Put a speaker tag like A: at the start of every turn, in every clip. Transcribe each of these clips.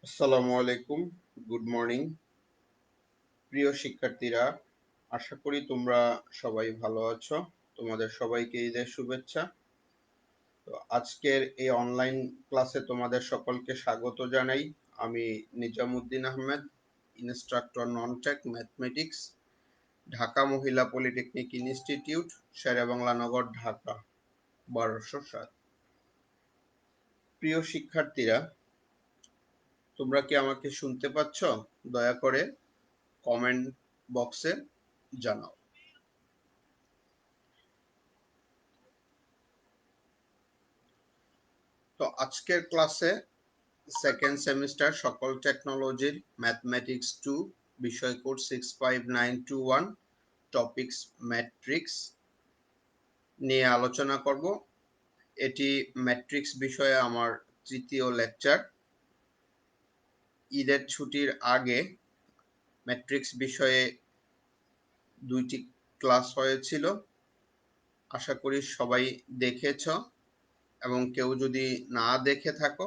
A: আসসালামু আলাইকুম, good morning প্রিয় শিক্ষার্থীরা। আশা করি তোমরা সবাই ভালো আছো। তোমাদের সবাইকে ঈদের শুভেচ্ছা। তো আজকের এই অনলাইন ক্লাসে তোমাদের সকলকে স্বাগত জানাই। আমি Nizamuddin Ahmed, instructor non tech mathematics, Dhaka মহিলা পলিটেকনিক ইনস্টিটিউট, শেরেবাংলা নগর, ঢাকা 1207। প্রিয় শিক্ষার্থীরা, তোমরা কি আমাকে শুনতে পাচ্ছ? দয়া করে কমেন্ট বক্সে জানাও। তো আজকের ক্লাসে সেকেন্ড সেমিস্টার সকল টেকনোলজির ম্যাথমেটিক্স 2 বিষয় কোড 65921 টপিকস ম্যাট্রিক্স নিয়ে আলোচনা করব। এটি ম্যাট্রিক্স বিষয়ে আমার তৃতীয় লেকচার। ঈদের ছুটির আগে ম্যাট্রিক্স বিষয়ে 2টি ক্লাস হয়েছিল। আশা করি সবাই দেখেছ, এবং কেউ যদি না দেখে থাকো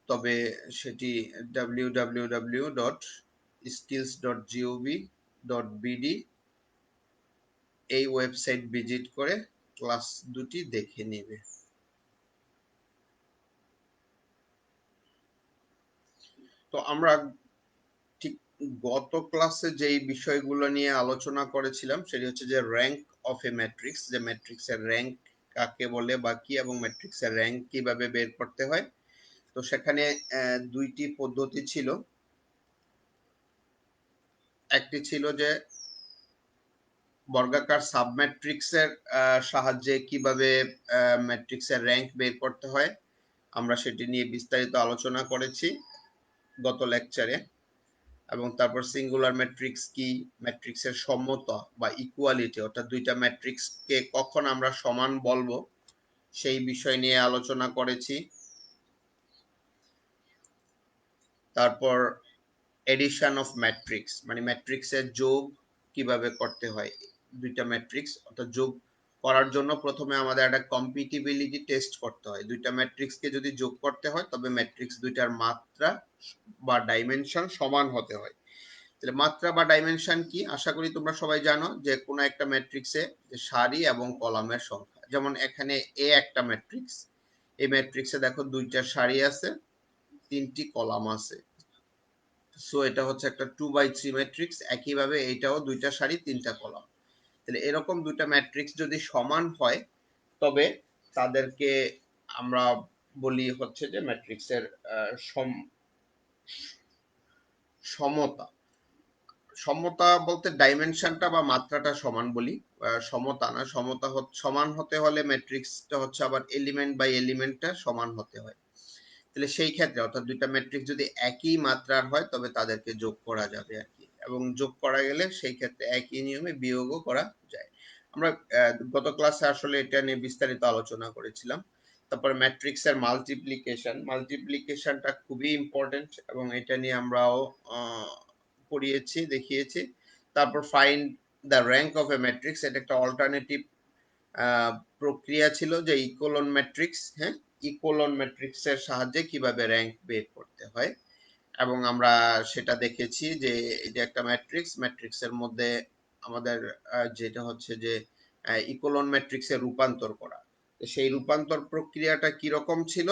A: তবে সেটি www.skills.gov.bd এই ওয়েবসাইট ভিজিট করে ক্লাস দুটি দেখে নিবে। তো আমরা ঠিক গত ক্লাসে যেই বিষয়গুলো নিয়ে আলোচনা করেছিলাম সেটি হচ্ছে যে র্যাঙ্ক অফ এ ম্যাট্রিক্স, যে ম্যাট্রিক্সের র্যাঙ্ক কাকে বলে বা কি, এবং ম্যাট্রিক্সের র্যাঙ্ক কিভাবে বের করতে হয়। তো সেখানে দুইটি পদ্ধতি ছিল। একটি ছিল যে বর্গাকার সাবম্যাট্রিক্সের সাহায্যে কিভাবে ম্যাট্রিক্সের র্যাঙ্ক বের করতে হয়, আমরা সেটি নিয়ে বিস্তারিত আলোচনা করেছি গত লেকচারে। এবং তারপর সিঙ্গুলার ম্যাট্রিক্স কি, ম্যাট্রিক্সের সমতা বা ইকুয়ালিটি, অর্থাৎ দুইটা ম্যাট্রিক্সকে কখন আমরা সমান বলবো সেই বিষয় নিয়ে আলোচনা করেছি। তারপর এডিশন অফ ম্যাট্রিক্স, মানে ম্যাট্রিক্সের যোগ কিভাবে করতে হয়। দুইটা ম্যাট্রিক্স অর্থাৎ যোগ করার জন্য প্রথমে আমাদের একটা কম্পিটিবিলিটি টেস্ট করতে হয়। দুইটা ম্যাট্রিক্সকে যদি যোগ করতে হয় তবে ম্যাট্রিক্স দুইটার মাত্রা বা ডাইমেনশন সমান হতে হয়। তাহলে মাত্রা বা ডাইমেনশন কি, আশা করি তোমরা সবাই জানো যে কোনো একটা ম্যাট্রিক্সে সারি এবং কলামের সংখ্যা। যেমন এখানে এ একটা ম্যাট্রিক্স, এই ম্যাট্রিক্সে দেখো দুইটা সারি আছে, 3টি কলাম আছে। সো এটা হচ্ছে একটা 2/3 ম্যাট্রিক্স। একইভাবে এইটাও দুইটা সারি 3টা কলাম। তাহলে এরকম দুইটা ম্যাট্রিক্স যদি সমান হয় তবে তাদেরকে আমরা বলি হচ্ছে যে ম্যাট্রিক্সের সমতা। সমতা বলতে ডাইমেনশনটা বা মাত্রাটা সমান বলি, সমতা না। সমতা সমান হতে হলে ম্যাট্রিক্সটা হচ্ছে আবার এলিমেন্ট বাই এলিমেন্টটা সমান হতে হয়। তাহলে সেই ক্ষেত্রে অর্থাৎ দুইটা ম্যাট্রিক্স যদি একই মাত্রার হয় তবে তাদেরকে যোগ করা যাবে আর কি, এবং যোগ করা গেলে সেই ক্ষেত্রে একই নিয়মে বিয়োগও করা যায়। আমরা গত ক্লাসে আসলে এটা নিয়ে বিস্তারিত আলোচনা করেছিলাম। তারপর ম্যাট্রিক্সের মাল্টিপ্লিকেশনটা খুবই ইম্পর্টেন্ট, এবং এটা নিয়ে আমরাও পড়িয়েছি, দেখিয়েছি। তারপর find the rank of A matrix, এটা একটা অল্টারনেটিভ প্রক্রিয়া ছিল যে ইকোলন ম্যাট্রিক্স। হ্যাঁ, ইকোলন ম্যাট্রিক্সের সাহায্যে কিভাবে র্যাঙ্ক বের করতে হয়, এবং আমরা সেটা দেখেছি যে এই যে একটা ম্যাট্রিক্সের মধ্যে আমাদের যেটা হচ্ছে যে ইকোলন ম্যাট্রিক্সে রূপান্তর করা। সেই রূপান্তর প্রক্রিয়াটা কি রকম ছিল,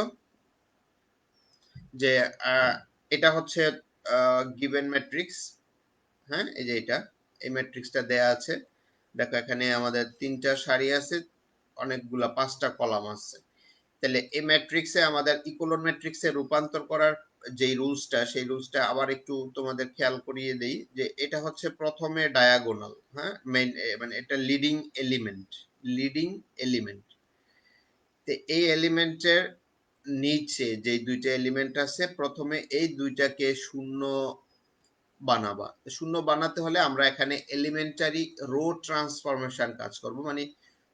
A: যে এটা হচ্ছে গিভেন ম্যাট্রিক্স। হ্যাঁ, এই যে এটা, এই ম্যাট্রিক্সটা দেয়া আছে। দেখো এখানে আমাদের 3টা সারি আছে, অনেকগুলা 5টা কলাম আছে। তাহলে এই ম্যাট্রিক্সে আমাদের ইকোলন ম্যাট্রিক্সে রূপান্তর করার যেই রুলসটা, সেই রুলসটা আবার একটু তোমাদের খেয়াল করিয়ে দেই যে এটা হচ্ছে প্রথমে ডায়াগোনাল। হ্যাঁ, মেইন মানে এটা লিডিং এলিমেন্ট। তো এই এলিমেন্টের নিচে যে দুইটা এলিমেন্ট আছে প্রথমে এই দুইটাকে শূন্য বানাবা। শূন্য বানাতে হলে আমরা এখানে এলিমেন্টারি রো ট্রান্সফরমেশন কাজ করব, মানে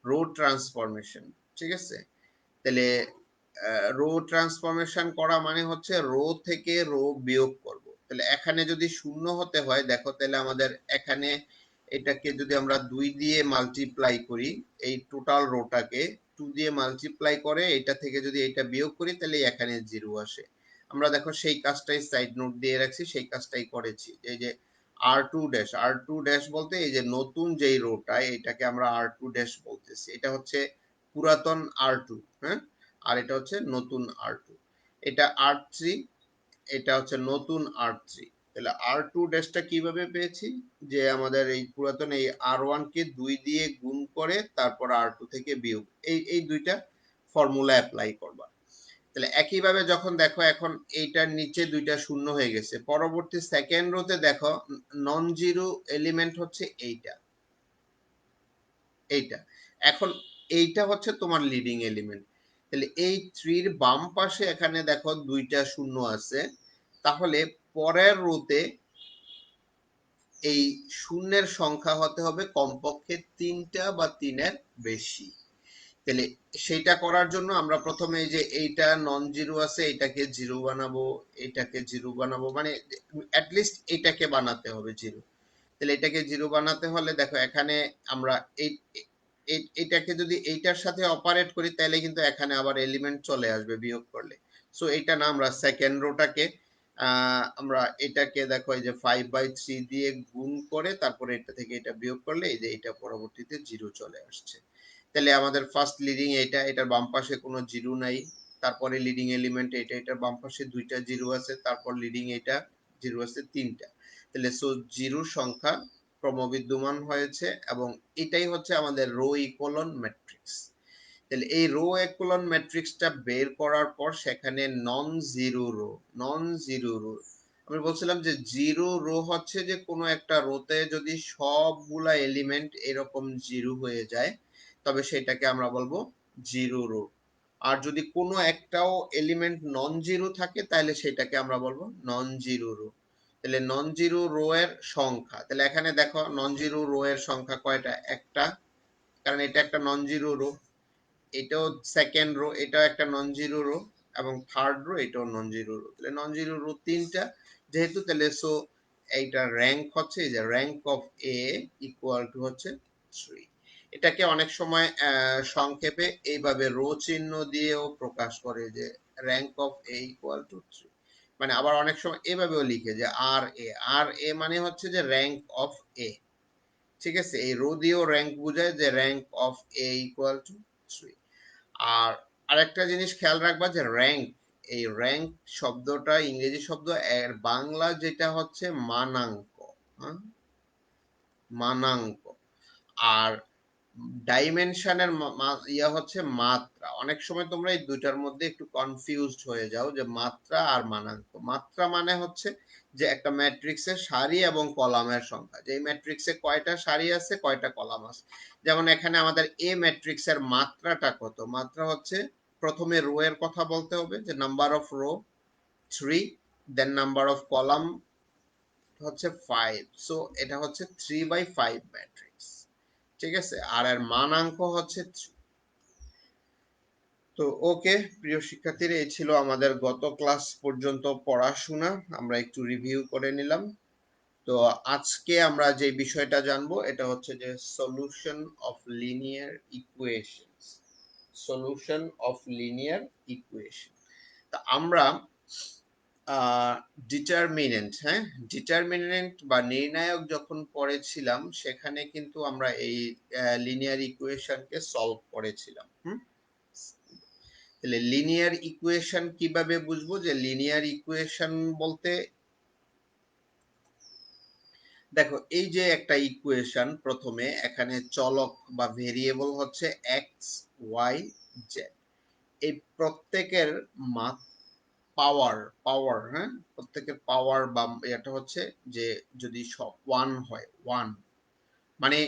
A: রো ট্রান্সফরমেশন। ঠিক আছে, তাহলে রো ট্রান্সফরমেশন করা মানে হচ্ছে রো থেকে রো বিয়োগ করব। তাহলে এখানে যদি শূন্য হতে হয়, দেখো তাহলে আমাদের এখানে এটাকে যদি আমরা 2 দিয়ে মাল্টিপ্লাই করি, এই টোটাল রোটাকে 2 দিয়ে মাল্টিপ্লাই করে এটা থেকে যদি এটা বিয়োগ করি তাহলে এখানে 0 আসে। আমরা দেখো সেই কাজটাই সাইড নোট দিয়ে রাখছি, সেই কাজটাই করেছি। এই যে আর টু ড্যাশ বলতে এই যে নতুন যেই রোটা এটাকে আমরা আর টু ড্যাশ বলতেছি। এটা হচ্ছে পুরাতন আর টু, হ্যাঁ, আর এটা হচ্ছে নতুন আর টু। এটা আর থ্রি, এটা হচ্ছে নতুন আর থ্রি। তাহলে আর টু ড্যাশটা কিভাবে পেয়েছি, যে আমাদের এই পুরাতন এই আর1 কে 2 দিয়ে গুণ করে তারপর আর2 থেকে বিয়োগ, এই দুইটা ফর্মুলা অ্যাপ্লাই করবা। তাহলে একইভাবে যখন দেখো এখন এইটার নিচে দুইটা শূন্য হয়ে গেছে, পরবর্তী সেকেন্ড রোতে দেখো নন জিরো এলিমেন্ট হচ্ছে এইটা, এইটা। এখন এইটা হচ্ছে তোমার লিডিং এলিমেন্ট। তাহলে এই থ্রির বাম পাশে এখানে দেখো দুইটা শূন্য আছে, তাহলে পরের রোতে এই শূন্যের সংখ্যা হতে হবে কমপক্ষে তিনটা বা তিনের বেশি। তাহলে সেইটা করার জন্য আমরা প্রথমে এই যে এইটা নন জিরো আছে এটাকে জিরো বানাবো, এটাকে জিরো বানাবো, মানে অ্যাটলিস্ট এটাকে বানাতে হবে জিরো। তাহলে এটাকে জিরো বানাতে হলে দেখো এখানে আমরা এই এটাকে যদি এইটার সাথে অপারেট করি তাহলে কিন্তু এখানে আবার এলিমেন্ট চলে আসবে বিয়োগ করলে। সো এটা না, আমরা সেকেন্ড রোটাকে আমরা এটাকে দেখো এই যে 5/3 দিয়ে গুণ করে তারপরে এটা থেকে এটা বিয়োগ করলে এই যে এটা পরবর্তীতে জিরো চলে আসছে। তাহলে আমাদের ফার্স্ট লিডিং এটা, এটার বাম পাশে কোনো জিরো নাই, তারপরে লিডিং এলিমেন্ট এটা, এটার বাম পাশে দুইটা জিরো আছে, তারপর লিডিং এটা জিরো আছে তিনটা। তাহলে সো জিরো সংখ্যা ক্রমবিদ্যমান হয়েছে এবং এটাই হচ্ছে আমাদের রো ইকোলন ম্যাট্রিক্স। তাহলে এই রো ইকোলন ম্যাট্রিক্সটা বের করার পর সেখানে নন জিরো রো আমি বলছিলাম যে জিরো রো হচ্ছে যে কোনো একটা রোতে যদি সবগুলা এলিমেন্ট এরকম জিরো হয়ে যায় তবে সেটাকে আমরা বলবো জিরো রো। আর যদি কোনো একটাও এলিমেন্ট নন জিরো থাকে তাহলে সেটাকে আমরা বলবো নন জিরো রো। তাহলে নন জিরো রো এর সংখ্যা, তাহলে এখানে দেখো নন জিরো রো এর সংখ্যা কয়টা, একটা, কারণ এটা একটা নন জিরো রো। এটাও সেকেন্ড রো, এটাও একটা নন জিরো রো, এবং থার্ড রো এটাও নন জিরো রো। তাহলে নন জিরো রো তিনটা যেহেতু, তাহলে সো এইটা র্যাঙ্ক হচ্ছে এই যে rank of A equal to হচ্ছে 3। এটাকে অনেক সময় সংক্ষেপে এইভাবে রো চিহ্ন দিয়েও প্রকাশ করে যে rank of A equal to 3। মানে আবার অনেক সময় এভাবেও লিখে যে আর এ মানে হচ্ছে যে র্যাঙ্ক অফ এ। ঠিক আছে, এই রো দিয়েও র্যাঙ্ক বোঝায় যে rank of A equal to 3। আর আরেকটা জিনিস খেয়াল রাখবা যে র্যাঙ্ক, এই র্যাঙ্ক শব্দটা ইংরেজি শব্দ, এর বাংলা যেটা হচ্ছে মানাঙ্ক, হ্যাঁ, মানাঙ্ক। আর ডাইমেনশনের ইয়া হচ্ছে মাত্রা। অনেক সময় তোমরা এই দুইটার মধ্যে একটু কনফিউজড হয়ে যাও যে মাত্রা আর মানাঙ্ক। মাত্রা মানে হচ্ছে যে একটা ম্যাট্রিক্সের সারি এবং কলামের সংখ্যা, যে এই ম্যাট্রিক্সে কয়টা সারি আছে কয়টা কলাম আছে। যেমন এখানে আমাদের এ ম্যাট্রিক্সের মাত্রাটা কত, মাত্রা হচ্ছে প্রথমে রো এর কথা বলতে হবে যে number of row 3, then number of column হচ্ছে 5, সো এটা হচ্ছে 3/5 ম্যাট্রিক্স। ঠিক আছে, আর এর মানাঙ্ক হচ্ছে 3। তো ওকে প্রিয় শিক্ষার্থীরা, এই ছিল আমাদের গত ক্লাস পর্যন্ত পড়াশোনা, আমরা একটু রিভিউ করে নিলাম। তো আজকে আমরা যে বিষয়টা জানবো এটা হচ্ছে যে solution of linear equations, solution of linear equation. তা আমরা ডিটারমিনেন্ট, হ্যাঁ, ডিটারমিনেন্ট বা নির্ণায়ক যখন পড়েছিলাম সেখানে কিন্তু আমরা এই লিনিয়ার ইকুয়েশনকে সলভ করেছিলাম। তাহলে লিনিয়ার ইকুয়েশন কিভাবে বুঝবো, যে লিনিয়ার ইকুয়েশন বলতে দেখো এই যে একটা ইকুয়েশন, প্রথমে এখানে চলক বা ভেরিয়েবল হচ্ছে এক্স ওয়াই জেড, এই প্রত্যেকের পাওয়ার পাওয়ার হ্যাঁ, প্রত্যেকের পাওয়ার বা এটা হচ্ছে যে যদি সব ওয়ান হয়, ওয়ান মানে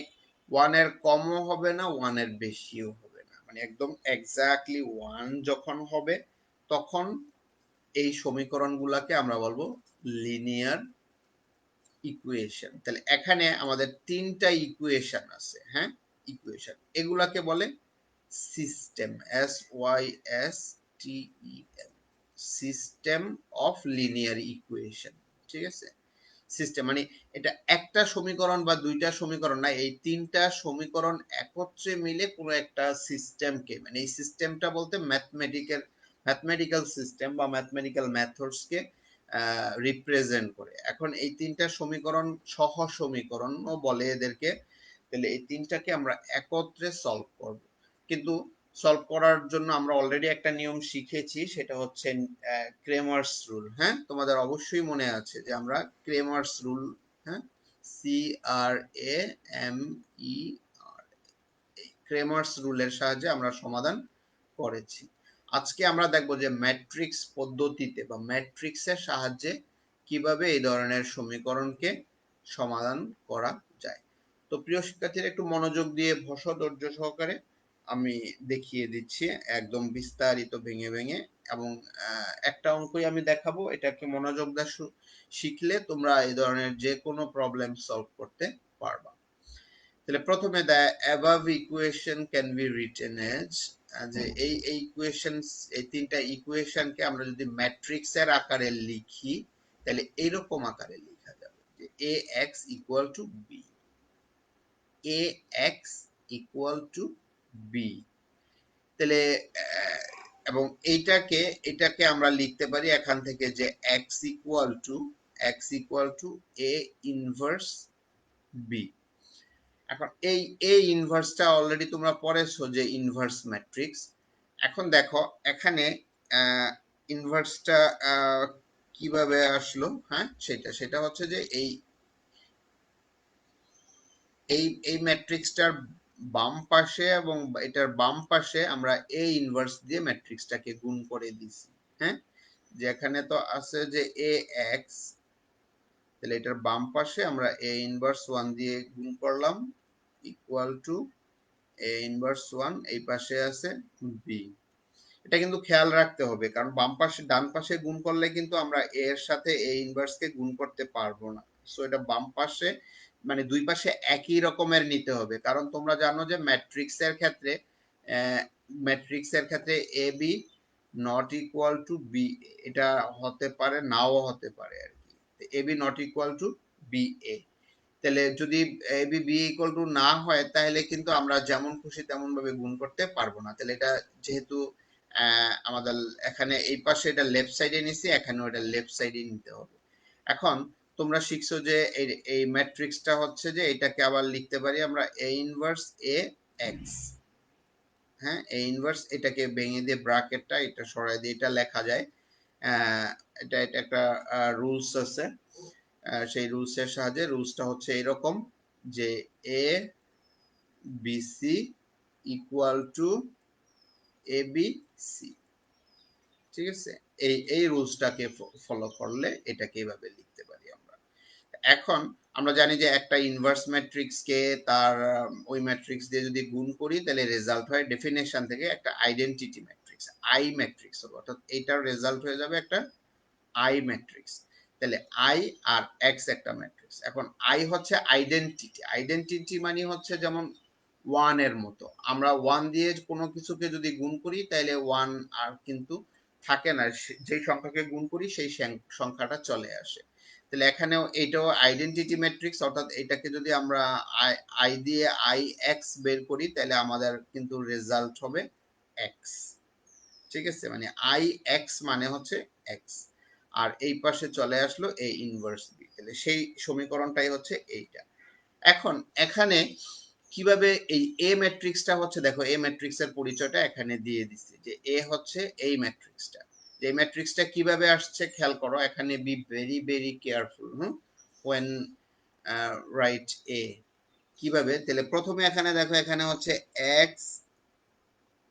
A: ওয়ানের কমও হবে না ওয়ানের বেশিও হবে না, মানে একদম এক্স্যাক্টলি ওয়ান যখন হবে তখন এই সমীকরণগুলোকে আমরা বলবো লিনিয়ার ইকুয়েশন। তাহলে এখানে আমাদের তিনটা ইকুয়েশন আছে, হ্যাঁ, ইকুয়েশন, এগুলাকে বলে system, SYSTEM, system of linear equation. ঠিক আছে, সিস্টেম মানে এটা একটা সমীকরণ বা দুইটা সমীকরণ না, এই তিনটা সমীকরণ একত্রে মিলে কোনো একটা সিস্টেমকে, মানে এই সিস্টেমটা বলতে ম্যাথমেটিক্যাল ম্যাথমেটিক্যাল সিস্টেম বা ম্যাথমেটিক্যাল মেথডসকে রিপ্রেজেন্ট করে। এখন এই তিনটা সমীকরণ সহ সমীকরণও বলে এদেরকে। তাহলে এই তিনটাকে আমরা একত্রে সলভ করব, কিন্তু সলভ করার জন্য আমরা অলরেডি একটা নিয়ম শিখেছি, সেটা হচ্ছে ক্রেমার্স রুল। হ্যাঁ, তোমাদের অবশ্যই মনে আছে যে আমরা ক্রেমার্স রুল, হ্যাঁ, CRAMER, ক্রেমার্স রুলের সাহায্যে আমরা সমাধান করেছি। আজকে আমরা দেখব যে ম্যাট্রিক্স পদ্ধতিতে বা ম্যাট্রিক্সের সাহায্যে কিভাবে এই ধরনের সমীকরণকে সমাধান করা যায়। তো প্রিয় শিক্ষার্থীরা, একটু মনোযোগ দিয়ে বসো ধৈর্য সহকারে, আমি দেখিয়ে দিচ্ছি একদম বিস্তারিত ভেঙে ভেঙে। এবং একটা অঙ্কই আমি দেখাবো, এটাকে মনোযোগ দিয়ে শিখলে তোমরা এই ধরনের যে কোনো প্রবলেম সলভ করতে পারবা। তাহলে প্রথমে the above equation can be written as, যে এই ইকুয়েশনস, এই তিনটা ইকুয়েশনকে আমরা যদি ম্যাট্রিক্স এর আকারে লিখি তাহলে এইরকম আকারে লেখা যাবে যে ax equal to b, ax equal to b। তাহলে এবং এটাকে আমরা লিখতে পারি এখান থেকে যে x equal to a inverse b। এখন এই ইনভার্সটা অলরেডি তোমরা পড়েছো যে ইনভার্স ম্যাট্রিক্স। এখন দেখো এখানে ইনভার্সটা কিভাবে আসলো, হ্যাঁ, সেটা হচ্ছে যে এই এই এই ম্যাট্রিক্সটার বাম পাশে এবং এটার বাম পাশে আমরা এ ইনভার্স দিয়ে ম্যাট্রিক্সটাকে গুণ করে দিছি। হ্যাঁ, যে এখানে তো আছে যে এ এক্স, তাহলে এটার বাম পাশে আমরা এ ইনভার্স 1 দিয়ে গুণ করলাম ইকুয়াল টু এ ইনভার্স 1, এই পাশে আছে বি। এটা কিন্তু খেয়াল রাখতে হবে, কারণ বাম পাশে ডান পাশে গুণ করলে কিন্তু আমরা এ এর সাথে এ ইনভার্স কে গুণ করতে পারবো না। সো এটা বাম পাশে মানে দুই পাশে একই রকমের নিতে হবে, কারণ তোমরা জানো যে ম্যাট্রিক্সের ক্ষেত্রে A B not equal to B, এটা হতে পারে নাও হতে পারে আর কি। A B not equal to B A, তাহলে যদি A B B equal to না হয় তাহলে কিন্তু আমরা যেমন খুশি তেমন ভাবে গুণ করতে পারবো না। তাহলে এটা যেহেতু আমাদের এখানে এই পাশে এটা লেফট সাইডে নিছি, এখানেও এটা লেফট সাইডে নিতে হবে। এখন তোমরা শিখছো যে এই ম্যাট্রিক্সটা হচ্ছে যে এটাকে আবার লিখতে পারি আমরা এ ইনভার্স এ এক্স। হ্যাঁ, এ ইনভার্স, এটাকে ভেঙে দিয়ে ব্র্যাকেটটা এটা সরাই দিয়ে এটা লেখা যায়। এটা একটা রুলস আছে, সেই রুলসের সাহায্যে, রুলসটা হচ্ছে এরকম যে A B C equal to A B C. ঠিক আছে, এই রুলসটাকে ফলো করলে এটাকে এভাবে লিখতে পারি আমরা। এখন আমরা জানি যে একটা ইনভার্স ম্যাট্রিক্সকে তার ওই ম্যাট্রিক্স দিয়ে যদি গুণ করি তাহলে রেজাল্ট হয় ডেফিনেশন থেকে একটা আইডেন্টিটি ম্যাট্রিক্স, আই ম্যাট্রিক্স হবে, অর্থাৎ এটার রেজাল্ট হয়ে যাবে একটা আই ম্যাট্রিক্স। তাহলে আই আর এক্স একটা ম্যাট্রিক্স। এখন আই হচ্ছে আইডেন্টিটি, আইডেন্টিটি মানে হচ্ছে যেমন ওয়ান এর মতো, আমরা ওয়ান দিয়ে কোনো কিছুকে যদি গুণ করি তাহলে ওয়ান আর কিন্তু থাকে না, যেই সংখ্যাকে গুণ করি সেই সংখ্যাটা চলে আসে। তাহলে এখানেও এটাও আইডেন্টিটি ম্যাট্রিক্স, অর্থাৎ এটাকে যদি আমরা আই দিয়ে আই এক্স বের করি তাহলে আমাদের কিন্তু রেজাল্ট হবে এক্স। ঠিক আছে, মানে আই এক্স মানে হচ্ছে এক্স, আর এই পাশে চলে আসলো এ ইনভার্স বি, তাহলে সেই সমীকরণটাই হচ্ছে এইটা। এখন এখানে কিভাবে এই এ ম্যাট্রিক্সটা হচ্ছে, দেখো এ ম্যাট্রিক্সের পরিচয়টা এখানে দিয়ে দিচ্ছে যে এ হচ্ছে এই ম্যাট্রিক্সটা। এই ম্যাট্রিক্সটা কিভাবে আসছে খেয়াল করো, এখানে be very very careful when write a. কিভাবে, তাহলে প্রথমে এখানে দেখো এখানে হচ্ছে এক্স,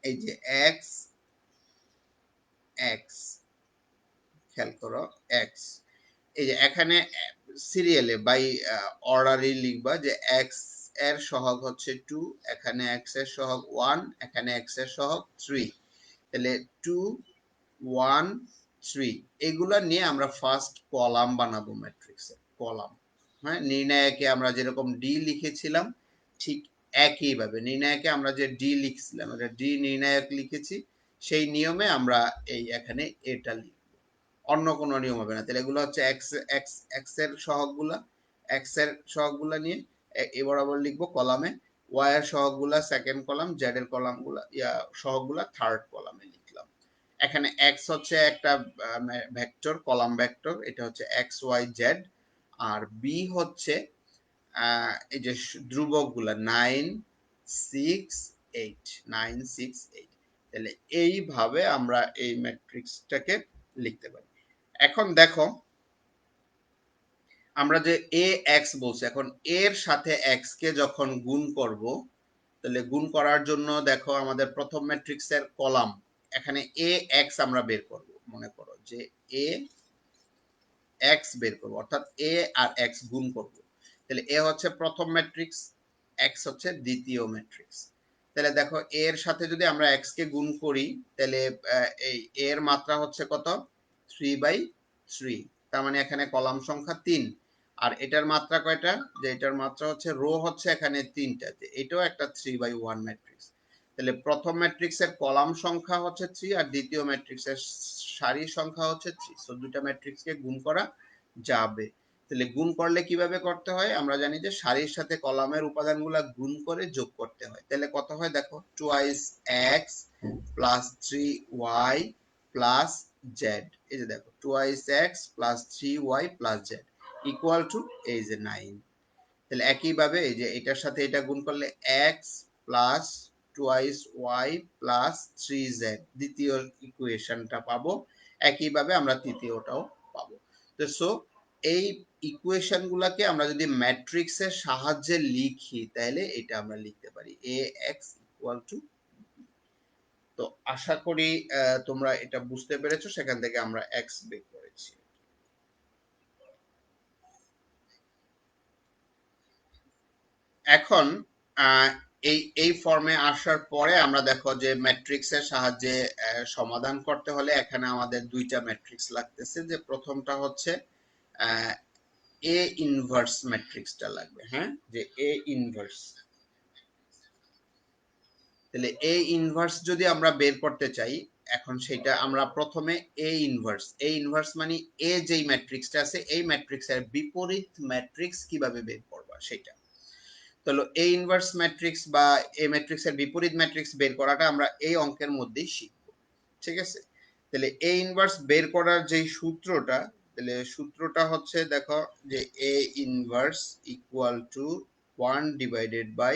A: এই যে এক্স এক্স, খেয়াল করো এক্স, এই যে এখানে সিরিয়ালে বাই অর্ডারে লিখবা যে এক্স এর সহগ হচ্ছে 2, এখানে এক্স এর সহগ 1, এখানে এক্স এর সহগ 3, তাহলে 2 1 3 এগুলা নিয়ে আমরা ফার্স্ট কলাম বানাবো ম্যাট্রিক্সের কলাম। হ্যাঁ, নির্ণায়কে আমরা যেরকম ডি লিখেছিলাম ঠিক একইভাবে নির্ণায়কে আমরা যে ডি লিখছিলাম এটা ডি নির্ণায়ক লিখেছি, সেই নিয়মে আমরা এই এখানে এটা লিখব, অন্য কোনো নিয়ম হবে না। তাহলে এগুলো হচ্ছে এক্স এক্স এক্স এর সহগগুলা, এক্স এর সহগগুলা নিয়ে এ বরাবর লিখবো কলামে, ওয়াই এর সহগগুলা সেকেন্ড কলাম, জেড এর কলামগুলা সহগগুলা থার্ড কলামে লিখলাম। এখানে এক্স হচ্ছে একটা ভেক্টর, কলাম ভেক্টর, এটা হচ্ছে এক্স ওয়াই জেড। আর বি হচ্ছে এই যে ধ্রুবকগুলা 9 6 8, 9 6 8। তাহলে এইভাবে আমরা এই ম্যাট্রিক্সটাকে লিখতে পারি। এখন দেখো আমরা যে এ এক্স বলছি, এখন এর সাথে এক্স কে যখন গুণ করব, তাহলে গুণ করার জন্য দেখো আমাদের প্রথম ম্যাট্রিক্সের কলাম, এখানে এ এক্স আমরা বের করব। মনে করো যে এ এক্স বের করব, অর্থাৎ এ আর এক্স গুণ করব। তাহলে এ হচ্ছে প্রথম ম্যাট্রিক্স, এক্স হচ্ছে দ্বিতীয় ম্যাট্রিক্স। তাহলে দেখো এর সাথে যদি আমরা এক্স কে গুণ করি, তাহলে এই এর মাত্রা হচ্ছে কত? 3/3। তার মানে এখানে কলাম সংখ্যা 3। আর এটার মাত্রা কয়টা? যে এটার মাত্রা হচ্ছে রো হচ্ছে এখানে 3টা, এটাও একটা 3/1 ম্যাট্রিক্স। তাহলে প্রথম ম্যাট্রিক্সের কলাম সংখ্যা হচ্ছে 3 আর দ্বিতীয় ম্যাট্রিক্সের সারির সংখ্যা হচ্ছে 3। সো দুইটা ম্যাট্রিক্সকে গুণ করা যাবে। তাহলে গুণ করলে কিভাবে করতে হয়? আমরা জানি যে সারির সাথে কলামের উপাদানগুলো গুণ করে যোগ করতে হয়। তাহলে কত হয় দেখো, 2x plus 3y plus z। এই যে দেখো 2x plus 3y plus z equal to এই যে 9। তাহলে একইভাবে এই যে এটার সাথে এটা গুণ করলে x plus 2y plus 3z দ্বিতীয় ইকুয়েশনটা পাবো। একইভাবে আমরা তৃতীয়টাও পাবো। তো সো এই ইকুয়েশন গুলাকে আমরা যদি ম্যাট্রিক্সের সাহায্যে লিখি, তাহলে এটা আমরা লিখতে পারি ax ইকুয়াল টু। তো আশা করি তোমরা এটা বুঝতে পেরেছো, সেখান থেকে আমরা x বের করেছি। এখন এই ফর্মে আসার পরে আমরা দেখো যে ম্যাট্রিক্সের সাহায্যে সমাধান করতে হলে এখানে আমাদের দুইটা ম্যাট্রিক্স লাগতেছে। যে প্রথমটা হচ্ছে এ ইনভার্স ম্যাট্রিক্সটা লাগবে, হ্যাঁ, যে এ ইনভার্স। তাহলে এ ইনভার্স যদি আমরা বের করতে চাই, এখন সেটা আমরা প্রথমে এ ইনভার্স মানে এ যেই ম্যাট্রিক্সটা আছে এই ম্যাট্রিক্সের বিপরীত ম্যাট্রিক্স কিভাবে বের করবা সেটা। তাহলে এ ইনভার্স ম্যাট্রিক্স বা এ ম্যাট্রিক্সের বিপরীত ম্যাট্রিক্স বের করাটা আমরা এই অঙ্কের মধ্যেই শিখব। ঠিক আছে? তাহলে এ ইনভার্স বের করার যেই সূত্রটা, তাহলে সূত্রটা হচ্ছে দেখো যে A inverse equal to 1 divided by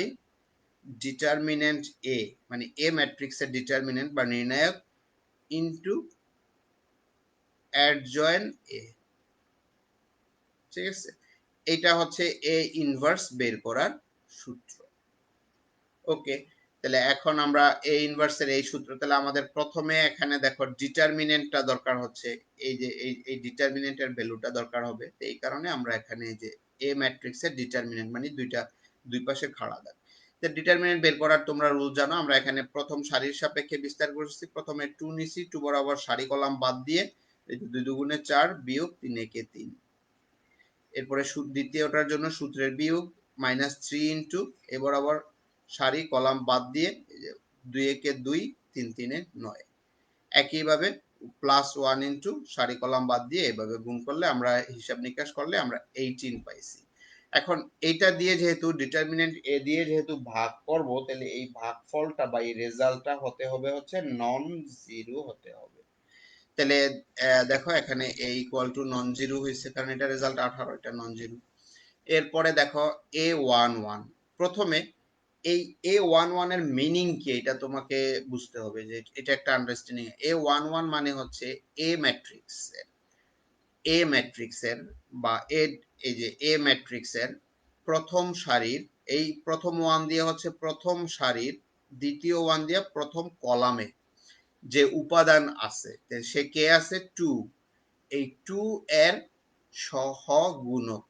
A: determinant A, মানে এ ম্যাট্রিক্সের ডিটারমিনেন্ট বা নির্ণায়ক ইনটু অ্যাডজয়েন্ট এ। ঠিক আছে? এটা হচ্ছে এ ইনভার্স বের করার সূত্র। ওকে, তাহলে এখন আমরা এ ইনভার্সের এই সূত্র, তাহলে আমাদের প্রথমে এখানে দেখো ডিটারমিনেন্টটা দরকার হচ্ছে, এই যে এই ডিটারমিনেন্টের ভ্যালুটা দরকার হবে। তো এই কারণে আমরা এখানে এই যে এ ম্যাট্রিক্সের ডিটারমিনেন্ট মানে দুই পাশে খাড়া দাগ। তো ডিটারমিনেন্ট বের করার তোমরা রুল জানো, আমরা এখানে প্রথম সারির সাপেক্ষে বিস্তার করেছি। প্রথমে 2 নিছি, 2 বরাবর সারি কলাম বাদ দিয়ে এই যে 2 দুগুণে 4 বিয়োগ 3 একে 3। এরপরে দ্বিতীয়টার জন্য সূত্রের বিয়োগ -3 ইন্টু এ বরাবর সারি কলাম বাদ দিয়ে 2 একে 2, 3 3 9। একইভাবে +1 ইন্টু সারি কলাম বাদ দিয়ে এভাবে গুণ করলে আমরা হিসাব নিকাশ করলে আমরা 18 পাইছি। এখন এইটা দিয়ে যেহেতু ডিটারমিনেন্ট এ দিয়ে যেহেতু ভাগ করব, তাহলে এই ভাগফলটা বা এই রেজাল্টটা হতে হবে হচ্ছে নন জিরো হতে হবে। তাহলে দেখো এখানে এ ইকুয়াল টু নন জিরো হয়েছে, কারণ এটা রেজাল্ট 18, এটা নন জিরো। এরপরে দেখো A11, প্রথমে এই A11 এর মিনিং কি এটা তোমাকে বুঝতে হবে, যে এটা একটা আন্ডারস্ট্যান্ডিং। A11 মানে হচ্ছে এ ম্যাট্রিক্সের বা এই যে এ ম্যাট্রিক্সের প্রথম সারির, এই প্রথম ওয়ান দিয়ে হচ্ছে প্রথম সারির, দ্বিতীয় ওয়ান দিয়ে প্রথম কলামে যে উপাদান আছে সে কে আছে 2, এই 2 এর সহগুণক।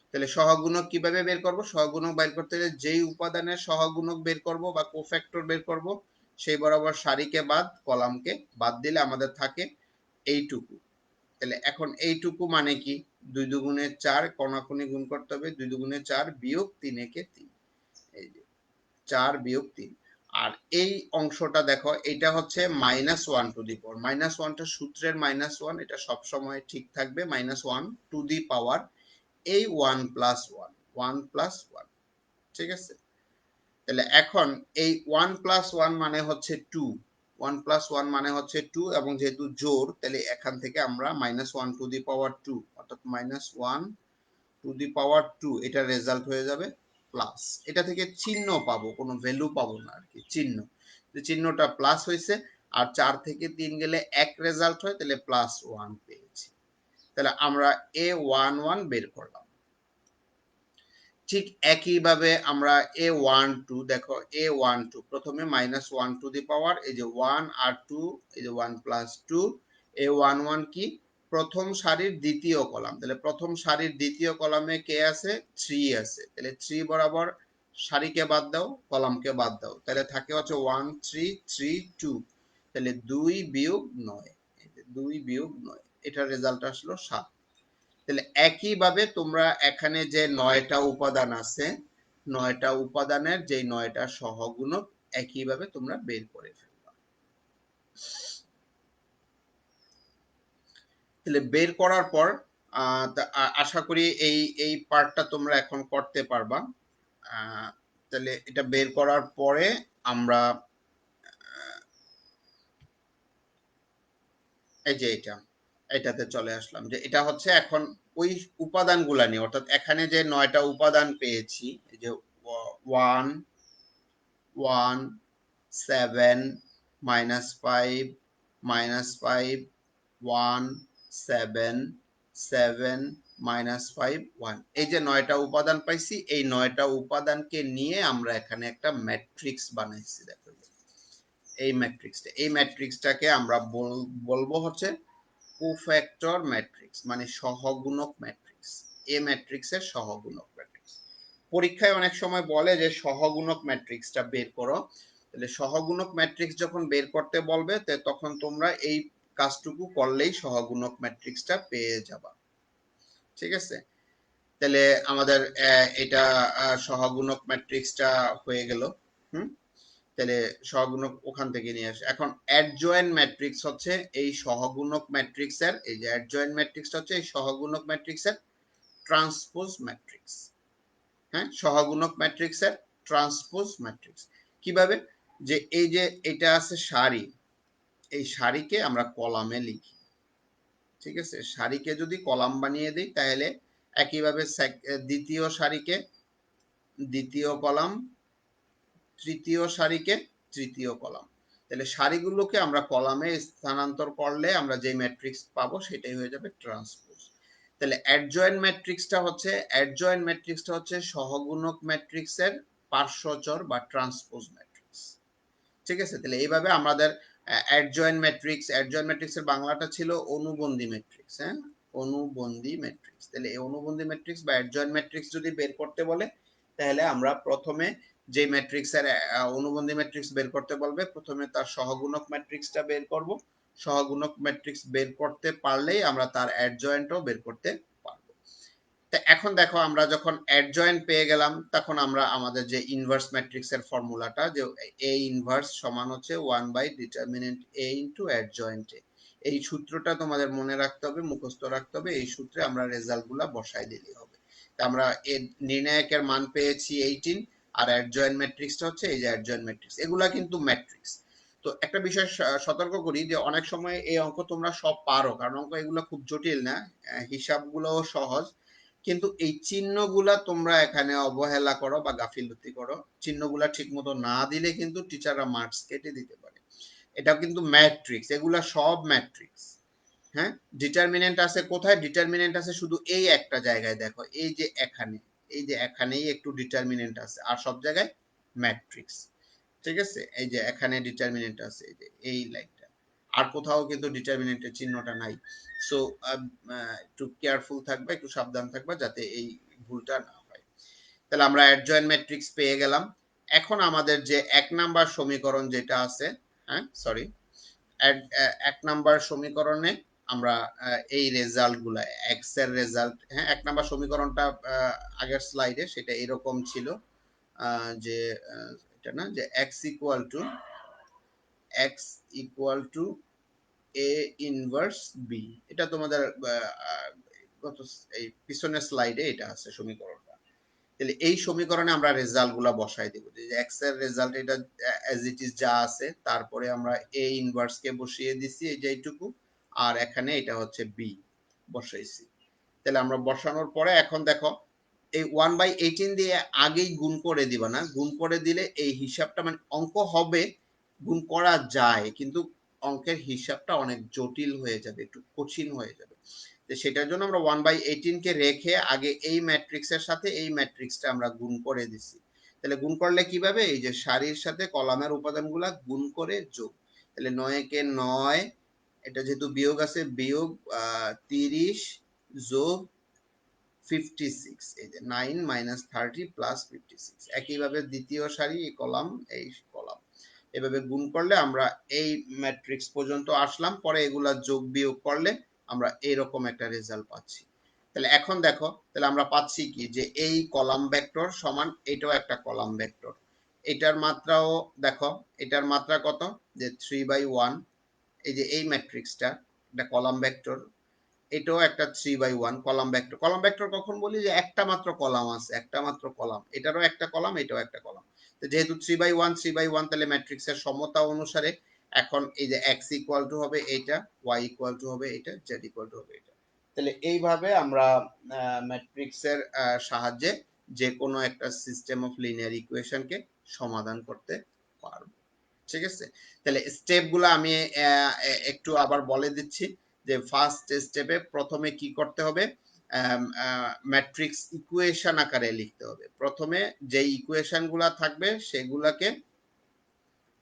A: তাহলে সহগুণক কিভাবে বের করব? সহগুণক বের করতে গেলে যেই উপাদানের সহগুণক বের করব বা কোফ্যাক্টর বের করব, সেই বরাবর সারিকে বাদ কলামকে বাদ দিলে আমাদের থাকে এইটুকু। তাহলে এখন এইটুকু মানে কি? 2 দুগুণে 4, কোনাকুনি গুণ করতে হবে, 2 দুগুণে 4 বিয়োগ 3 একে 3, এই যে 4 বিয়োগ 3। আর এই অংশটা দেখো, এটা হচ্ছে -1 টু দি পাওয়ার, -1টা সূত্রের -1, এটা সব সময় ঠিক থাকবে। -1 টু দি পাওয়ার এই 1 প্লাস 1, 1 প্লাস 1। ঠিক আছে? তাহলে এখন এই 1 প্লাস 1 মানে হচ্ছে 2, 1 প্লাস 1 মানে হচ্ছে 2, এবং যেহেতু জোড় তাহলে এখান থেকে আমরা -1 টু দি পাওয়ার 2 অর্থাৎ -1 টু দি পাওয়ার 2 এটা রেজাল্ট হয়ে যাবে প্লাস। এটা থেকে চিহ্ন পাবো, কোনো ভ্যালু পাবো না আর কি, চিহ্ন। যে চিহ্নটা প্লাস হয়েছে, আর 4 থেকে 3 গেলে 1 রেজাল্ট হয়, তাহলে +1 পেয়েছি। তাহলে আমরা A11 বের করলাম। ঠিক একইভাবে আমরা A12 দেখো, A12 প্রথমে -1 টু দি পাওয়ার, এই যে 1 আর 2, এই যে 1 প্লাস 2, A11 কি প্রথম সারির দ্বিতীয় কলাম, তাহলে প্রথম সারির দ্বিতীয় কলামে কে আছে, 3 আছে, তাহলে 3 বরাবর সারিকে বাদ দাও, কলামকে বাদ দাও, তাহলে থাকে হচ্ছে 1 3 3 2, তাহলে 2 বিয়োগ 9, এই যে 2 বিয়োগ 9, এটার রেজাল্ট আসলো 7। তাহলে একইভাবে তোমরা এখানে যে 9টা উপাদান আছে, 9টা উপাদানের যে 9টা সহগুণক একইভাবে তোমরা বের করে ফেলবা। তাহলে বের করার পর আশা করি এই পার্টটা তোমরা এখন করতে পারবা। তাহলে এটা বের করার পরে আমরা এই যে এটাতে চলে আসলাম, যে এটা হচ্ছে এখন ওই উপাদানগুলা নিয়ে, অর্থাৎ এখানে যে 9টা উপাদান পেয়েছি, এই যে 1 1 7 -5 -5 1 7 7 -5 1, এই যে 9টা উপাদান পাইছি, এই 9টা উপাদানকে নিয়ে আমরা এখানে একটা ম্যাট্রিক্স বানাইছি। দেখো এই ম্যাট্রিক্সটাকে আমরা বলবো হচ্ছে কোফ্যাক্টর ম্যাট্রিক্স, মানে সহগুণক ম্যাট্রিক্স। এ ম্যাট্রিক্সের সহগুণক ম্যাট্রিক্স। পরীক্ষায় অনেক সময় বলে যে সহগুণক ম্যাট্রিক্সটা বের করো, তাহলে সহগুণক ম্যাট্রিক্স যখন বের করতে বলবে তখন তোমরা এই কাজটুকু করলেই সহগুণক ম্যাট্রিক্সটা পেয়ে যাবা। ঠিক আছে, তাহলে আমাদের এটা সহগুণক ম্যাট্রিক্সটা হয়ে গেল। হুম, তাহলে সহগুণক ওখান থেকে নিয়ে আসে। এখন অ্যাডজয়েন্ট ম্যাট্রিক্স হচ্ছে এই সহগুণক ম্যাট্রিক্সের, এই যে অ্যাডজয়েন্ট ম্যাট্রিক্সটা হচ্ছে এই সহগুণক ম্যাট্রিক্সের ট্রান্সপোজ ম্যাট্রিক্স। হ্যাঁ, সহগুণক ম্যাট্রিক্সের ট্রান্সপোজ ম্যাট্রিক্স কিভাবে, যে এই যে এটা আছে সারি, এই সারিকে আমরা কলামে লিখি। ঠিক আছে, সারিকে যদি কলাম বানিয়ে দিই তাহলে একইভাবে দ্বিতীয় সারিকে দ্বিতীয় কলাম, তৃতীয় সারিকে তৃতীয় কলাম, তাহলে সারিগুলোকে আমরা কলামে স্থানান্তর করলে আমরা যে ম্যাট্রিক্স পাবো সেটাই হয়ে যাবে ট্রান্সপোজ। তাহলে অ্যাডজয়েন্ট ম্যাট্রিক্সটা হচ্ছে সহগুণক ম্যাট্রিক্সের পার্শ্বচর বা ট্রান্সপোজ ম্যাট্রিক্স। ঠিক আছে, তাহলে এইভাবে আমাদের অ্যাডজয়েন্ট ম্যাট্রিক্সের বাংলাটা ছিল অনুবন্ধী ম্যাট্রিক্স। হ্যাঁ, অনুবন্ধী ম্যাট্রিক্স। তাহলে এই অনুবন্ধী ম্যাট্রিক্স বা অ্যাডজয়েন্ট ম্যাট্রিক্স যদি বের করতে বলে, তাহলে আমরা প্রথমে যে ম্যাট্রিক্সের অনুবন্ধী ম্যাট্রিক্স বের করতে বলবে, প্রথমে তার সহগুণক ম্যাট্রিক্সটা বের করব। সহগুণক ম্যাট্রিক্স বের করতে পারলেই আমরা তার অ্যাডজয়েন্টও বের করতে পারবো। তো এখন দেখো, আমরা যখন অ্যাডজয়েন্ট পেয়ে গেলাম, তখন আমরা আমাদের যে ইনভার্স ম্যাট্রিক্সের ফর্মুলাটা, যে এ ইনভার্স সমান হচ্ছে 1/ডিটারমিনেন্ট এ ইনটু অ্যাডজয়েন্ট এ, এই সূত্রটা তোমাদের মনে রাখতে হবে, মুখস্থ রাখতে হবে। এই সূত্রে আমরা রেজাল্টগুলো বসাই দিলেই হবে। তা আমরা এর নির্ণায়কের মান পেয়েছি 18, আর অ্যাডজয়েন্ট ম্যাট্রিক্সটা হচ্ছে এই যে অ্যাডজয়েন্ট ম্যাট্রিক্স। এগুলা কিন্তু ম্যাট্রিক্স। তো একটা বিষয় সতর্ক করি, যে অনেক সময় এই অঙ্ক তোমরা সব পারো, কারণ অঙ্ক এগুলো খুব জটিল না, হিসাবগুলোও সহজ, কিন্তু এই চিহ্নগুলা তোমরা এখানে অবহেলা করো বা গাফিলতি করো, চিহ্নগুলা ঠিক মতো না দিলে কিন্তু টিচাররা মার্কস কেটে দিতে পারে। এটা কিন্তু ম্যাট্রিক্স, এগুলা সব ম্যাট্রিক্স। হ্যাঁ, ডিটারমিনেন্ট আছে কোথায়, ডিটারমিনেন্ট আছে শুধু এই একটা জায়গায়, দেখো এই যে এখানে, এই যে এখানেই একটু ডিটারমিনেন্ট আছে, আর সব জায়গায় ম্যাট্রিক্স। ঠিক আছে, এই যে এখানে ডিটারমিনেন্ট আছে, এই যে এই লাইনটা, আর কোথাও কিন্তু ডিটারমিনেন্টের চিহ্নটা নাই। সো একটু কেয়ারফুল থাকবে, একটু সাবধান থাকবে যাতে এই ভুলটা না হয়। তাহলে আমরা অ্যাডজয়েন্ট ম্যাট্রিক্স পেয়ে গেলাম। এখন আমাদের যে 1 নাম্বার সমীকরণ যেটা আছে, হ্যাঁ সরি, এক নাম্বার সমীকরণে আমরা এই রেজাল্ট গুলা, এক্স এর রেজাল্ট, হ্যাঁ 1 নাম্বার সমীকরণটা আগের স্লাইডে সেটা এরকম ছিল, যে এটা না, যে X equal to A inverse B, এটা তোমাদের গত এই পিছনের স্লাইডে এটা আছে সমীকরণটা। তাহলে এই সমীকরণে আমরা রেজাল্ট গুলা বসাই দেবো, যে এক্স এর রেজাল্ট এটা অ্যাজ ইট ইজ যা আছে, তারপরে আমরা এ ইনভার্স কে বসিয়ে দিছি এই যে এইটুকু, আর এখানে এটা হচ্ছে বি বসাইছি। তাহলে আমরা বসানোর পরে এখন দেখো এই 1/18 দিয়ে আগেই গুণ করে দিবা না, গুণ করে দিলে এই হিসাবটা মানে অঙ্ক হবে, গুণ করা যায়, কিন্তু অঙ্কের হিসাবটা অনেক জটিল হয়ে যাবে, একটু কঠিন হয়ে যাবে। তো সেটার জন্য আমরা 1/18 কে রেখে আগে এই ম্যাট্রিক্সের সাথে এই ম্যাট্রিক্সটা আমরা গুণ করে দিছি। তাহলে গুণ করলে কিভাবে, এই যে সারির সাথে কলামের উপাদানগুলা গুণ করে যোগ, তাহলে 9 কে 9, এটা যেহেতু বিয়োগ আছে বিয়োগ 30 যোগ 56, এই যে 9 মাইনাস 30 প্লাস 56। একইভাবে দ্বিতীয় সারি এই কলাম এই কলাম, এভাবে গুণ করলে আমরা এই ম্যাট্রিক্স পর্যন্ত আসলাম, পরে এগুলা যোগ বিয়োগ করলে আমরা এইরকম একটা রেজাল্ট পাচ্ছি। তাহলে এখন দেখো, তাহলে আমরা পাচ্ছি কি, যে এই কলাম ভেক্টর সমান এটাও একটা কলাম ভেক্টর, এটার মাত্রাও দেখো, এটার মাত্রা কত, যে 3/1, এই যে এই ম্যাট্রিক্সটা এটা কলাম ভেক্টর, এটাও একটা 3/1 কলাম ভেক্টর। কলাম ভেক্টর কখন বলি, যে একটা মাত্র কলাম আছে, একটা মাত্র কলাম, এটারও একটা কলাম এটাও একটা কলাম। তো যেহেতু 3/1 তাহলে ম্যাট্রিক্সের সমতা অনুসারে এখন এই যে x ইকুয়াল টু হবে এইটা, y ইকুয়াল টু হবে এটা, z ইকুয়াল টু হবে এটা। তাহলে এইভাবে আমরা ম্যাট্রিক্সের সাহায্যে যে কোনো একটা সিস্টেম অফ লিনিয়ার ইকুয়েশনকে সমাধান করতে পারবো। ঠিক আছে, তাহলে স্টেপগুলো আমি একটু আবার বলে দিচ্ছি, যে ফার্স্ট স্টেপে প্রথমে কি করতে হবে, ম্যাট্রিক্স ইকুয়েশন আকারে লিখতে হবে। প্রথমে যে ইকুয়েশনগুলো থাকবে সেগুলোকে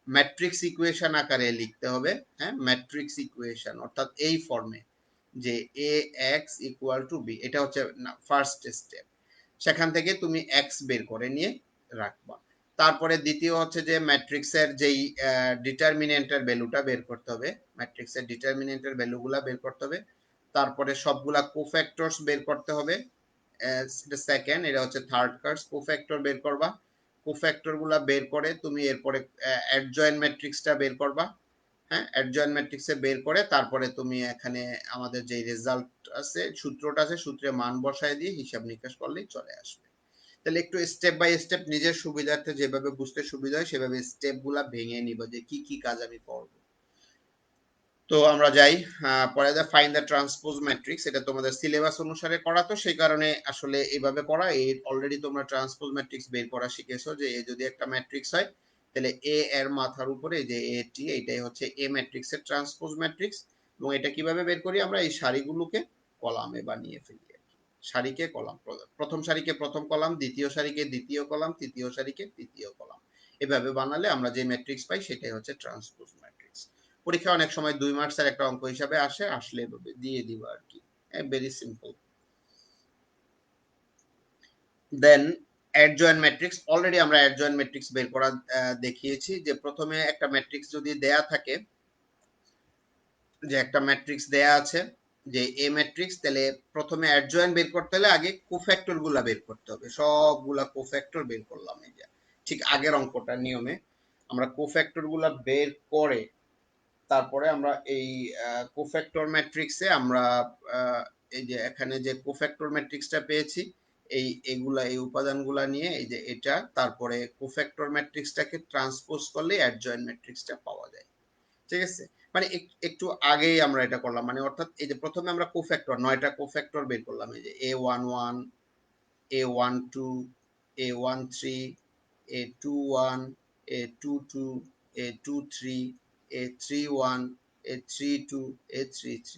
A: ম্যাট্রিক্স ইকুয়েশন আকারে লিখতে হবে। হ্যাঁ, ম্যাট্রিক্স ইকুয়েশন অর্থাৎ এই ফর্মে, যে এ এক্স ইকুয়াল টু বি, এটা হচ্ছে ফার্স্ট স্টেপ। সেখান থেকে তুমি এক্স বের করে নিয়ে রাখবা। তারপরে দ্বিতীয় হচ্ছে যে ম্যাট্রিক্সের যেই ডিটারমিনেন্টের ভ্যালুটা বের করতে হবে, ম্যাট্রিক্সের ডিটারমিনেন্টের ভ্যালুগুলা বের করতে হবে। তারপরে সবগুলা কোফ্যাক্টরস বের করতে হবে, এটা সেকেন্ড, এটা হচ্ছে থার্ড কাজ, কোফ্যাক্টর বের করবা। কোফ্যাক্টর গুলা বের করে তুমি এরপরে অ্যাডজয়েন্ট ম্যাট্রিক্সটা বের করবা। হ্যাঁ, অ্যাডজয়েন্ট ম্যাট্রিক্সে বের করে তারপরে তুমি এখানে আমাদের যে রেজাল্ট আছে, সূত্রটা আছে, সূত্রে মান বসায় দিয়ে হিসাব নিকাশ করলেই চলে আসবে। তাহলে একটু স্টেপ বাই স্টেপ নিজের সুবিধার্থে যেভাবে বুঝতে সুবিধা হয় সেভাবে স্টেপ গুলা ভেঙে নিবা, যে কি কি কাজ আমি করব। তো আমরা যাই পরে, যা ফাইন্ড দ্য ট্রান্সপোজ ম্যাট্রিক্স, এটা তোমাদের সিলেবাস অনুসারে করা, তো সেই কারণে আসলে এইভাবে করা। এই অলরেডি তোমরা ট্রান্সপোজ ম্যাট্রিক্স বের করা শিখেছো, যে এ যদি একটা ম্যাট্রিক্স হয় তাহলে এ এর মাথার উপরে যে এ টি, এটাই হচ্ছে এ ম্যাট্রিক্সের ট্রান্সপোজ ম্যাট্রিক্স। এবং এটা কিভাবে বের করি, আমরা এই সারিগুলোকে কলামে বানিয়ে ফেলি। সারিকে কলাম, প্রথম সারিকে প্রথম কলাম, দ্বিতীয় সারিকে দ্বিতীয় কলাম, তৃতীয় সারিকে তৃতীয় কলাম, এভাবে বানালে আমরা যে ম্যাট্রিক্স পাই সেটাই হচ্ছে ট্রান্সপোজ ম্যাট্রিক্স। পরীক্ষা অনেক সময় 2 মার্কসের একটা অঙ্ক হিসাবে আসে, আসলে এভাবে দিয়ে দিবা আর কি, ভেরি সিম্পল। দেন অ্যাডজয়েন্ট ম্যাট্রিক্স, অলরেডি আমরা অ্যাডজয়েন্ট ম্যাট্রিক্স বের করা দেখিয়েছি, যে প্রথমে একটা ম্যাট্রিক্স যদি দেয়া থাকে, যে একটা ম্যাট্রিক্স দেয়া আছে যে এ ম্যাট্রিক্স, তাহলে প্রথমে অ্যাডজয়েন্ট বের করতে হলে আগে কোফ্যাক্টর গুলা বের করতে হবে, সবগুলা কোফ্যাক্টর বের করলাম। এই যে ঠিক আগের অঙ্কটার নিয়মে আমরা কোফ্যাক্টর গুলা বের করে তারপরে আমরা এই কোফ্যাক্টর ম্যাট্রিক্সে আমরা এই যে এখানে যে কোফ্যাক্টর ম্যাট্রিক্সটা পেয়েছি, এইগুলা এই উপাদানগুলা নিয়ে এই যে এটা, তারপরে কোফ্যাক্টর ম্যাট্রিক্সটাকে ট্রান্সপোজ করলে অ্যাডজয়েন্ট ম্যাট্রিক্সটা পাওয়া যায়। ঠিক আছে, মানে একটু আগেই আমরা এটা করলাম, মানে অর্থাৎ এই যে প্রথমে আমরা কোফ্যাক্টর 9টা কোফ্যাক্টর বের করলাম, এই যে A11, A12, A13, A21, A22, A23, A31, A32, A33।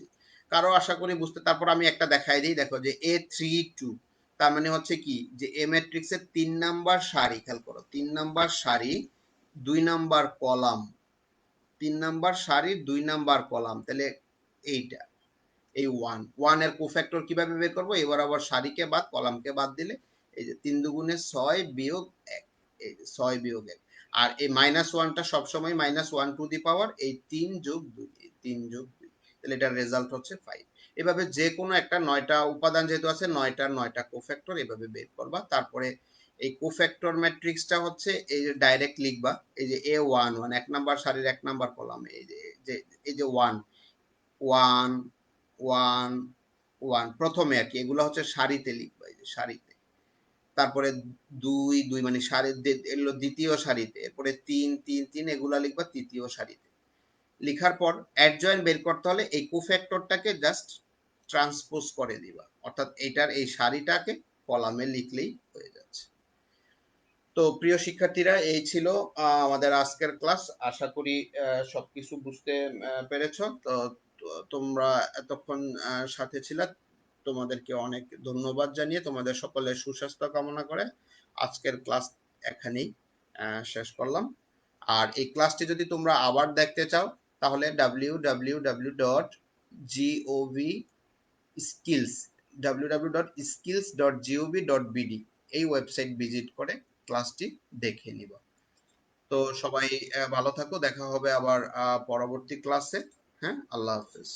A: কারো আশা করি বুঝতে, তারপর আমি একটা দেখাই দিই, দেখো যে A32 তার মানে হচ্ছে কি, যে এ ম্যাট্রিক্সের 3 নাম্বার সারি, খেয়াল করো 3 নাম্বার সারি 2 নাম্বার কলাম, 3 নাম্বার সারির 2 নাম্বার কলাম, তাহলে এইটা এই ওয়ান এর কোফ্যাক্টর কিভাবে বের করবো, এবার আবার সারিকে বাদ কলামকে বাদ দিলে এই যে 3 দুগুণে 6 বিয়োগ 1, এই যে 6 বিয়োগ 1, আর এই -1টা সবসময় -1 টু দি পাওয়ার এই 3 যোগ 2, 3 যোগ 2, তাহলে এটার রেজাল্ট হচ্ছে 5। এভাবে যে কোনো একটা 9টা উপাদান যেহেতু আছে 9টা কোফ্যাক্টর এভাবে বের করবা। তারপরে এই কোফ্যাক্টর ম্যাট্রিক্সটা হচ্ছে এই যে ডাইরেক্ট লিখবা, এই যে A11 এক নাম্বার সারির 1 নাম্বার কলাম, এই যে 1 1 1 1 প্রথমে আর কি, এগুলো হচ্ছে সারিতে লিখবা, এই যে সারিতে তারপরে ২ ২ মানে সারি এগুলো দ্বিতীয় সারিতে, এরপরে ৩ ৩ ৩ এগুলা লিখবা তৃতীয় সারিতে। লিখার পর অ্যাডজয়েন্ট বের করতে হলে এই কোফ্যাক্টরটাকে জাস্ট ট্রান্সপোজ করে দিবা, অর্থাৎ এটার এই সারিটাকে কলামে লিখলেই হয়ে যাচ্ছে। তো প্রিয় শিক্ষার্থীরা, এই ছিল আমাদের আজকের ক্লাস। আশা করি সবকিছু বুঝতে পেরেছ। তো তোমরা এতক্ষণ সাথে ছিলা, তোমাদেরকে অনেক ধন্যবাদ জানিয়ে তোমাদের সকলের সুস্বাস্থ্য কামনা করে আজকের ক্লাস এখানেই শেষ করলাম। আর এই ক্লাসটি যদি তোমরা আবার দেখতে চাও তাহলে www.skills.gov.bd এই ওয়েবসাইট ভিজিট করে ক্লাসটি দেখে নিবা। তো সবাই ভালো থাকো, দেখা হবে আবার পরবর্তী ক্লাসে। হ্যাঁ, আল্লাহ হাফেজ।